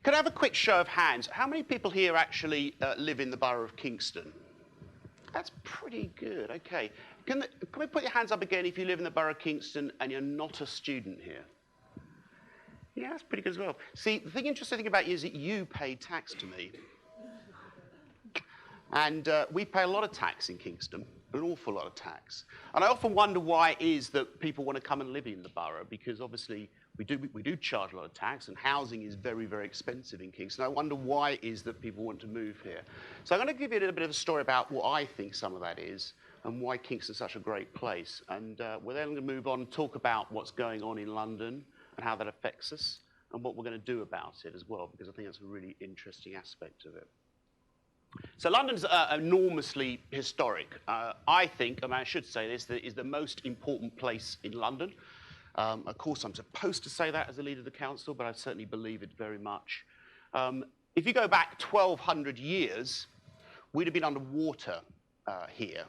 Can I have a quick show of hands? How many people here actually live in the borough of Kingston? That's pretty good, okay. Can we put your hands up again if you live in the borough of Kingston and you're not a student here? Yeah, that's pretty good as well. See, the interesting thing about you is that you pay tax to me. And we pay a lot of tax in Kingston, an awful lot of tax. And I often wonder why it is that people want to come and live in the borough, because obviously we do charge a lot of tax, and housing is very, very expensive in Kingston. I wonder why it is that people want to move here. So I'm going to give you a little bit of a story about what I think some of that is, and why Kingston's such a great place. And we're then going to move on and talk about what's going on in London and how that affects us, and what we're going to do about it as well, because I think that's a really interesting aspect of it. So London's enormously historic. I think, and I should say this, that it is the most important place in London. Of course, I'm supposed to say that as a leader of the council, but I certainly believe it very much. If you go back 1,200 years, we'd have been underwater here.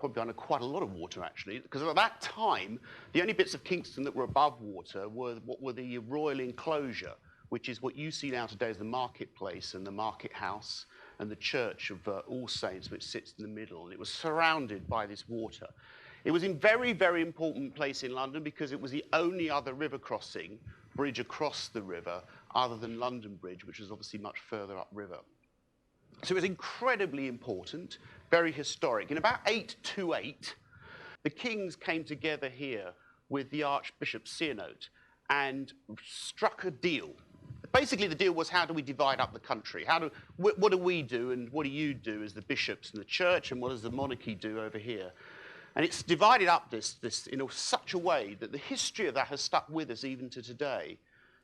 Probably under quite a lot of water, actually, because at that time, the only bits of Kingston that were above water were what were the royal enclosure, which is what you see now today as the marketplace and the market house and the church of All Saints, which sits in the middle, and it was surrounded by this water. It was a very, very important place in London because it was the only other river crossing bridge across the river other than London Bridge, which was obviously much further upriver. So it was incredibly important, very historic. In about 828, the kings came together here with the Archbishop Synod and struck a deal. Basically, the deal was, how do we divide up the country? What do we do, and what do you do as the bishops and the church, and what does the monarchy do over here? And it's divided up this in such a way that the history of that has stuck with us even to today.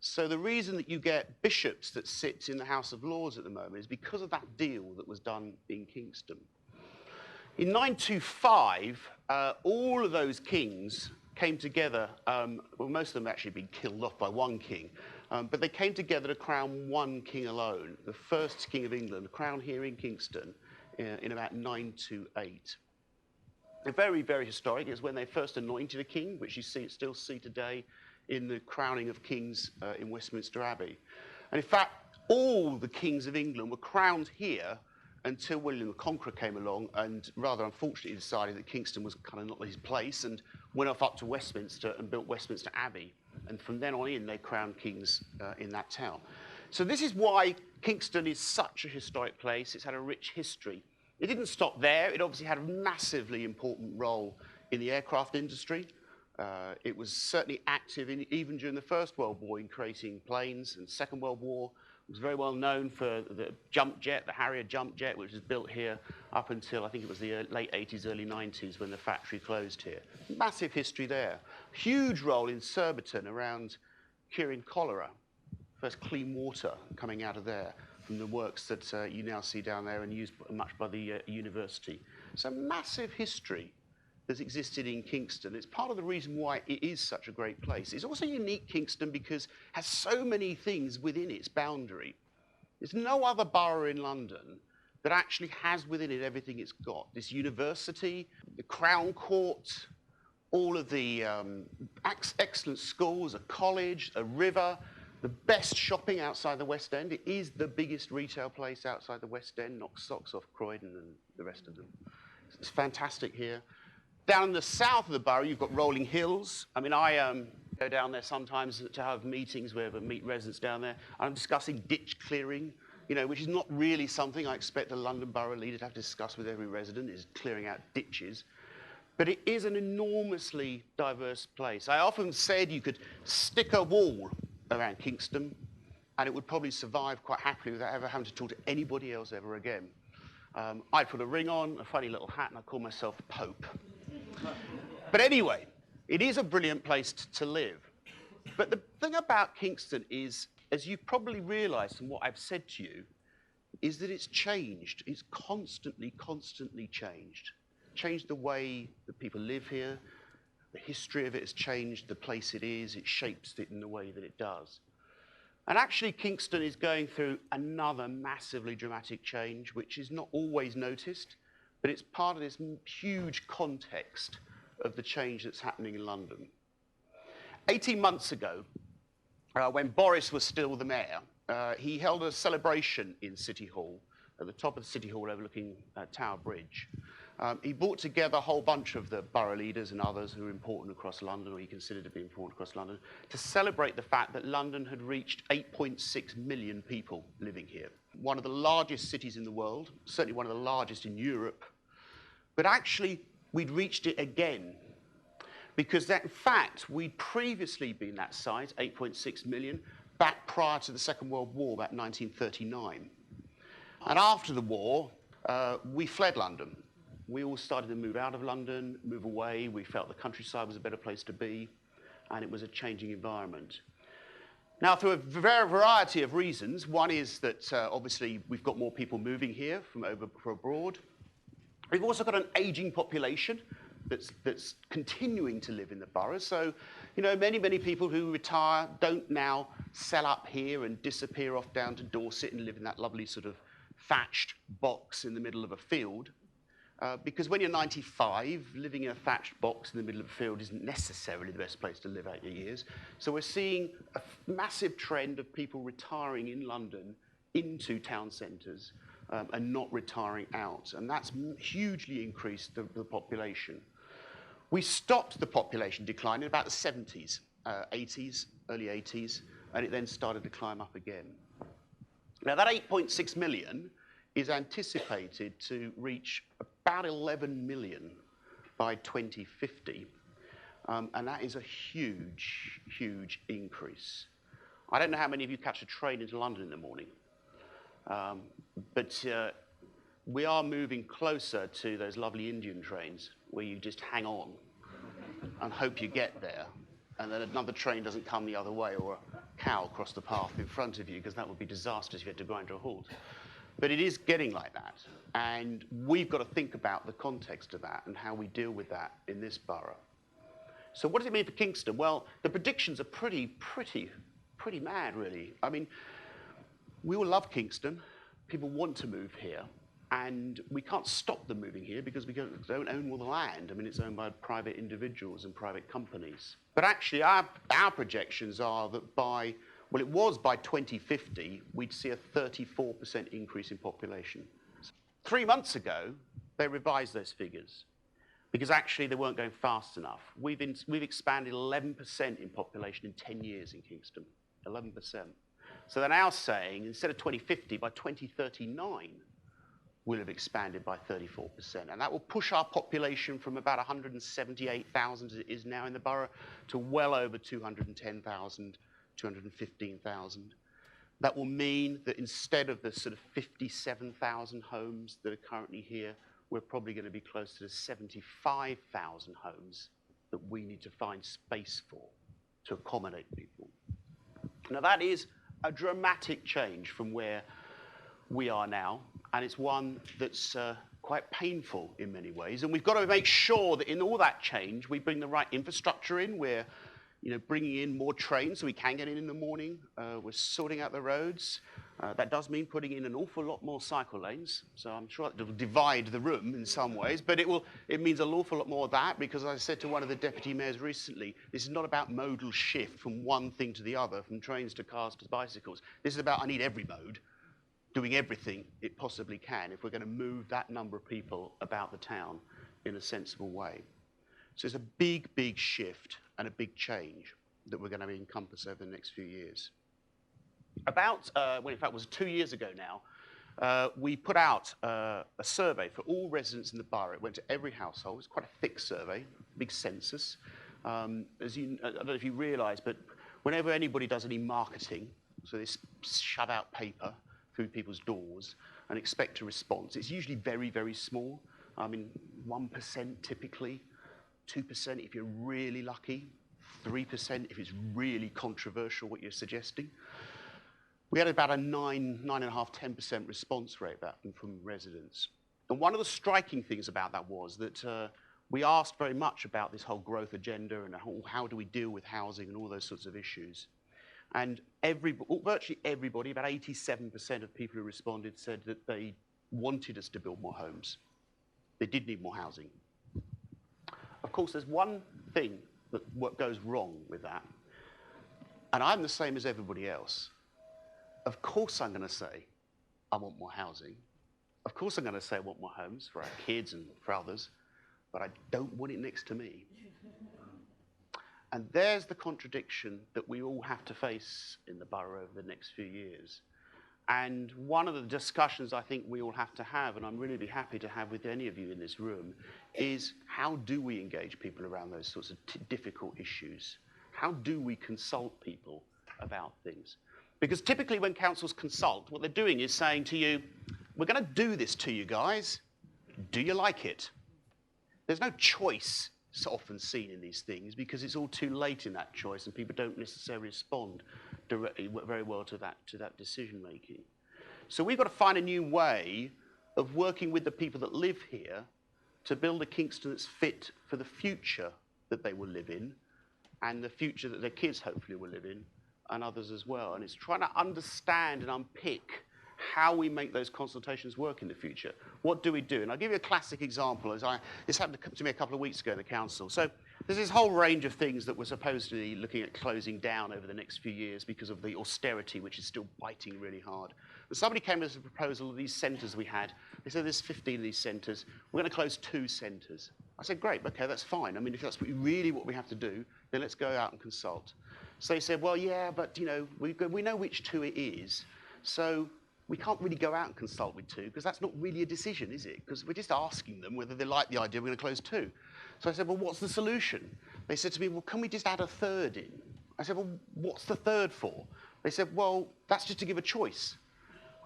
So the reason that you get bishops that sit in the House of Lords at the moment is because of that deal that was done in Kingston. In 925, all of those kings came together. Well, most of them actually been killed off by one king, but they came together to crown one king alone, the first king of England, crowned here in Kingston in about 928. Very, very historic. It's when they first anointed a king, which you still see today in the crowning of kings in Westminster Abbey. And in fact, all the kings of England were crowned here until William the Conqueror came along and rather unfortunately decided that Kingston was kind of not his place and went off up to Westminster and built Westminster Abbey. And from then on in, they crowned kings in that town. So this is why Kingston is such a historic place. It's had a rich history. It didn't stop there. It obviously had a massively important role in the aircraft industry. It was certainly active even during the First World War in creating planes, and Second World War was very well known for the jump jet, the Harrier jump jet, which was built here up until I think it was the late 80s, early 90s when the factory closed here. Massive history there. Huge role in Surbiton around curing cholera. First clean water coming out of there from the works that you now see down there and used much by the university. So massive history that's existed in Kingston. It's part of the reason why it is such a great place. It's also unique, Kingston, because it has so many things within its boundary. There's no other borough in London that actually has within it everything it's got. This university, the Crown Court, all of the excellent schools, a college, a river, the best shopping outside the West End. It is the biggest retail place outside the West End, knocks socks off Croydon and the rest of them. It's fantastic here. Down in the south of the borough, you've got rolling hills. I mean, I go down there sometimes to have meetings where we meet residents down there. I'm discussing ditch clearing, you know, which is not really something I expect a London borough leader to have to discuss with every resident, is clearing out ditches. But it is an enormously diverse place. I often said you could stick a wall around Kingston, and it would probably survive quite happily without ever having to talk to anybody else ever again. I'd put a ring on, a funny little hat, and I'd call myself Pope. But anyway, it is a brilliant place to live. But the thing about Kingston is, as you've probably realised from what I've said to you, is that it's changed. It's constantly, constantly changed. Changed the way that people live here. The history of it has changed, the place it is, it shapes it in the way that it does. And actually, Kingston is going through another massively dramatic change, which is not always noticed, but it's part of this huge context of the change that's happening in London. 18 months ago, when Boris was still the mayor, he held a celebration in City Hall, at the top of the City Hall overlooking Tower Bridge. He brought together a whole bunch of the borough leaders and others who were important across London, or he considered to be important across London, to celebrate the fact that London had reached 8.6 million people living here. One of the largest cities in the world, certainly one of the largest in Europe, but actually we'd reached it again. Because that, in fact, we'd previously been that size, 8.6 million, back prior to the Second World War, about 1939. And after the war, we fled London. We all started to move out of London, move away. We felt the countryside was a better place to be, and it was a changing environment. Now, through a variety of reasons, one is that obviously we've got more people moving here from abroad. We've also got an aging population that's continuing to live in the borough. So, you know, many people who retire don't now sell up here and disappear off down to Dorset and live in that lovely sort of thatched box in the middle of a field. Because when you're 95, living in a thatched box in the middle of a field isn't necessarily the best place to live out your years. So we're seeing a massive trend of people retiring in London into town centres and not retiring out. And that's hugely increased the population. We stopped the population decline in about the 70s, 80s, early 80s, and it then started to climb up again. Now that 8.6 million is anticipated to reach about 11 million by 2050. And that is a huge, huge increase. I don't know how many of you catch a train into London in the morning, but we are moving closer to those lovely Indian trains where you just hang on and hope you get there, and then another train doesn't come the other way, or a cow cross the path in front of you, because that would be disastrous if you had to grind to a halt. But it is getting like that, and we've got to think about the context of that and how we deal with that in this borough. So what does it mean for Kingston? Well, the predictions are pretty mad, really. I mean, we all love Kingston. People want to move here, and we can't stop them moving here because we don't own all the land. I mean, it's owned by private individuals and private companies. But actually, our projections are that by 2050, we'd see a 34% increase in population. 3 months ago, they revised those figures because actually they weren't going fast enough. We've expanded 11% in population in 10 years in Kingston, 11%. So they're now saying, instead of 2050, by 2039, we'll have expanded by 34%. And that will push our population from about 178,000 as it is now in the borough to well over 210,000, 215,000. That will mean that instead of the sort of 57,000 homes that are currently here, we're probably going to be closer to 75,000 homes that we need to find space for to accommodate people. Now that is a dramatic change from where we are now, and it's one that's quite painful in many ways. And we've got to make sure that in all that change, we bring the right infrastructure in. We're bringing in more trains so we can get in the morning. We're sorting out the roads. That does mean putting in an awful lot more cycle lanes. So I'm sure it'll divide the room in some ways, but it means an awful lot more of that, because as I said to one of the deputy mayors recently, this is not about modal shift from one thing to the other, from trains to cars to bicycles. This is about, I need every mode, doing everything it possibly can if we're going to move that number of people about the town in a sensible way. So it's a big, big shift and a big change that we're going to encompass over the next few years. In fact, it was 2 years ago now, we put out a survey for all residents in the borough. It went to every household. It's quite a thick survey, big census. I don't know if you realise, but whenever anybody does any marketing, so they shove out paper through people's doors and expect a response, it's usually very, very small. I mean, 1% typically, 2% if you're really lucky, 3% if it's really controversial what you're suggesting. We had about a 9.5%, 10% response rate from residents. And one of the striking things about that was that we asked very much about this whole growth agenda and how do we deal with housing and all those sorts of issues. And virtually everybody, about 87% of people who responded, said that they wanted us to build more homes. They did need more housing. Of course, there's one thing what goes wrong with that, and I'm the same as everybody else. of course I'm going to say I want more housing. Of course I'm going to say I want more homes for our kids and for others, but I don't want it next to me. And there's the contradiction that we all have to face in the borough over the next few years. And one of the discussions I think we all have to have, and I'm really happy to have with any of you in this room, is how do we engage people around those sorts of difficult issues? How do we consult people about things? Because typically when councils consult, what they're doing is saying to you, we're going to do this to you guys. Do you like it? There's no choice so often seen in these things because it's all too late in that choice and people don't necessarily respond directly very well to that decision making. So we've got to find a new way of working with the people that live here to build a Kingston that's fit for the future that they will live in and the future that their kids hopefully will live in and others as well. And it's trying to understand and unpick how we make those consultations work in the future. What do we do? And I'll give you a classic example. This happened to me a couple of weeks ago in the council. So there's this whole range of things that we're supposedly looking at closing down over the next few years because of the austerity, which is still biting really hard. And somebody came with a proposal of these centres we had. They said there's 15 of these centres. We're going to close 2 centres. I said, great, okay, that's fine. I mean, if that's really what we have to do, then let's go out and consult. So they said, well, yeah, but you know, we know which 2 it is. So we can't really go out and consult with 2 because that's not really a decision, is it? Because we're just asking them whether they like the idea we're going to close 2. So I said, well, what's the solution? They said to me, well, can we just add a 3rd in? I said, well, what's the 3rd for? They said, well, that's just to give a choice.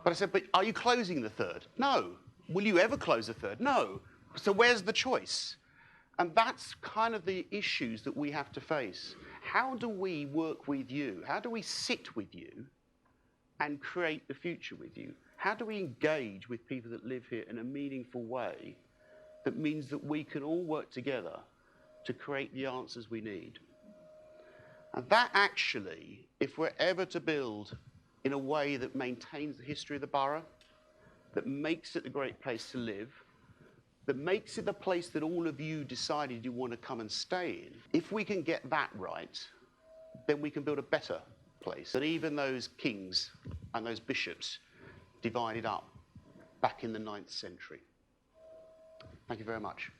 But I said, but are you closing the 3rd? No. Will you ever close the 3rd? No. So where's the choice? And that's kind of the issues that we have to face. How do we work with you? How do we sit with you and create the future with you? How do we engage with people that live here in a meaningful way that means that we can all work together to create the answers we need? And that actually, if we're ever to build in a way that maintains the history of the borough, that makes it a great place to live, that makes it a place that all of you decided you want to come and stay in, if we can get that right, then we can build a better place than even those kings and those bishops divided up back in the 9th century. Thank you very much.